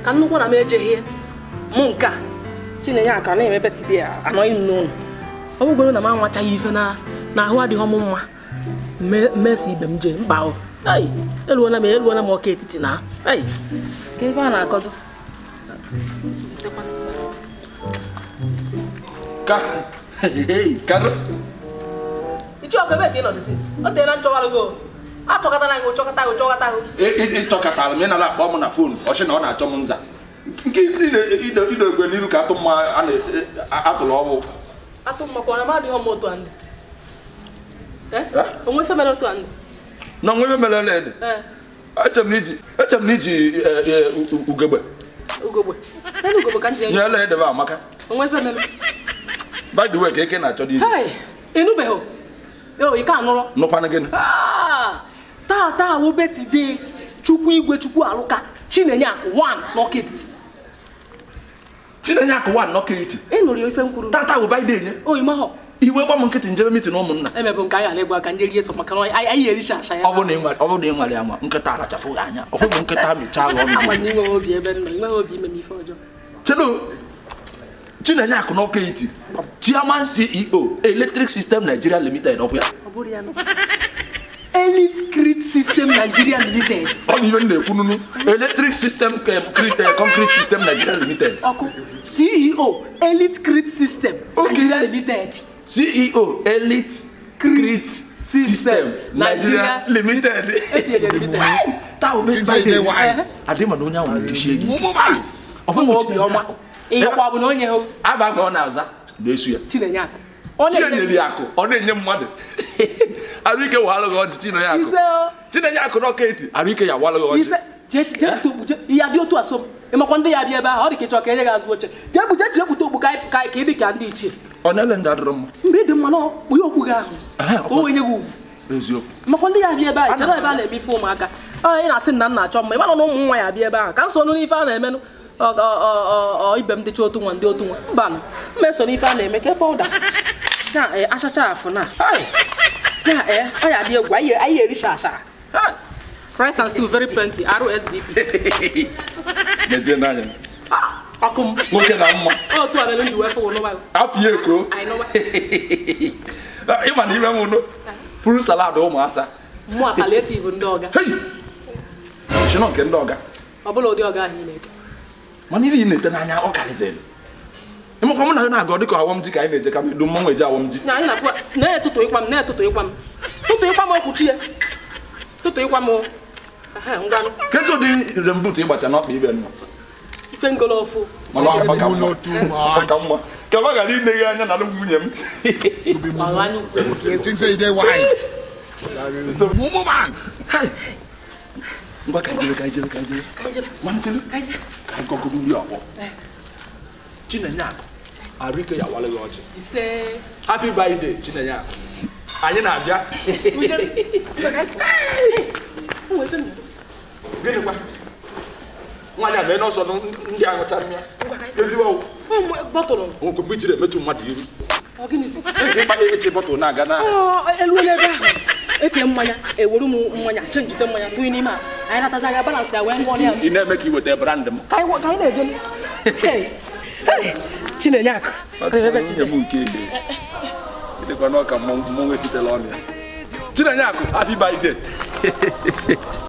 ka nnukwu na m ejeghị mụ nke a Chinenye aka na-eme birthday anọghị m n'ụlọ ọ bụgoro na m anwachaghị ife na ahụ adịghị m mma mmesi ibe m jee mkpa eluona m ọka etiti na ka ife a na-akọdo ichi ọkụ ebe ka ị nọ disis ọ teela nchọwarụgo achọkọtara gị chọkọta ịchọkọtara m ị nara akpọ m na fon ọchị na ọ na-achọ m nza nke ido egwe n'iru ka atụ mma atụrụ ọgwụ atụ mma kwa na m adịghị m otu andị onwe ife mere otu andị na onwe ife mere ede eche m n'iji ugegbe ka nji nyela edebe amaka onwe ife mere by the way ka eke na-achọ dị ịnụbeghị ị ka anụrụ nụkwanụ gịnị taa wụ betide Chukwu Igwe Chukwu Alụka Chinenye Akụ 1 n'ọka etiti Chinenye Akụ 1 n'ọka etiti ị nụrụ ya ife m kwuru tata wụ baide nye mahọ iwe gba m nkịtị njebe mitin ụmụnna emebe nke anyị na-egwu aka ndị rie so maka na anyị ericha asha ya ọ bụrụ na ị nwere ama nkịta arachafụ gị anya ọ bụrụ nkịta mechaa ọnụ ama na inwe obi ebe nọ inwe obi ime m ife ọjọọ chelo Chinenye Akụ n'ọka etiti Chairman CEO Electric System Nigeria Limited ọ bụ ya ọ bụrụ ya Elite Grid System Nigeria Limited ọ bụ ihe m na-ekwu nunu Electric System Concrete System Nigeria Limited ọkụ CEO Elite Grid System Nigeria Limited CEO Elite Grid System Nigeria Limited taa adị ma na onye ahụ na-edochie gị ọ bụ obi ọma ịyọkwa bụ na onye hụ abaghị ọ na-aza na-esu ya Chinenye Akụ Chinenye Akụ ọ na-enye mmadụ arụike walụ gị ọjị Chinenye Akụ n'ọka eti arụike ya walụ gị ọjị ya dị otu asọm ịmakwa ndị ya bịa ebe ahụ ọ dị ka ịchọ ka enye gị azụ oche jee bute okpu ka ị dị ka ndị ichie ọ na-ele ndị adịrọ mma mgbe ị dị mma na kpụnye okpu gị ahụ ka o wenye gị ugwu eziokwu makwa ndị ya bịa ebe ahụ chere ebe a na-eme ife ụmụaka ị na-asị na nna achọ mma ịmana na ụmụ nwa ya bịa ebe ahụ ka m so n'ife a na-emenụ ibe m dịcha otu nwa ndị otu nwa mba mmeso n'ife a na-eme ka ebe ụda achacha afụ na ọ ya dị egwu anyị ericha achara rice and stew very plenty RSVP mezie n'anya ọkụ m nwoke na mma otu a mere m ji wee fụwụ n'ụwa apụ ya eko ịma na ime m nụ furu salad ụmụasa mmụọ palliative ndị ọga shino nke ndị ọga ọ bụla ụdị ọga ahụ ị na-eche mana ihe ị na-ete n'anya ọ karịzịrị ịmakwa mụ na gị na-aga dịka awọm ji ka anyị na-eje ka edu mmanwụ eji awọm ji na-etụtụ ịkwa m okwuchi ya tụtụ ịkwa m ngwanụ kezi ụdị rembut ịgbacha n'ọkpa ibe nọ ife ngolo ofu mana ọka mma ka ọ ghara imeghe anya na nwunye m ngwa ka ijebe malitelu ka anyị kọgoro nri ọkwọ Chinenye Akụ arụike ya walụ gị ọjị happy birthday Chinenye Akụ anyị na-abịa gịnịkwa nwaanyị a mee n'ọsọ ndị aṅụcha mmịa ezigbo nwoke mgbe ijiri emetụ mmadụ iru ịkpanye eche bọtụl na-aga na eluele ebe ahụ eke mmanya ewere m mmanya chenjite mmanya tụnye n'ime a anyị natazi anya balansị ya wee ṅụọ ya ị na-eme ka i weta brand m ka anyị na-eje Chinenye Akụ nwunye m nke dịkwa n'ọka mmọnwụ etitela ọnụ ya Chinenye Akụ happy birthday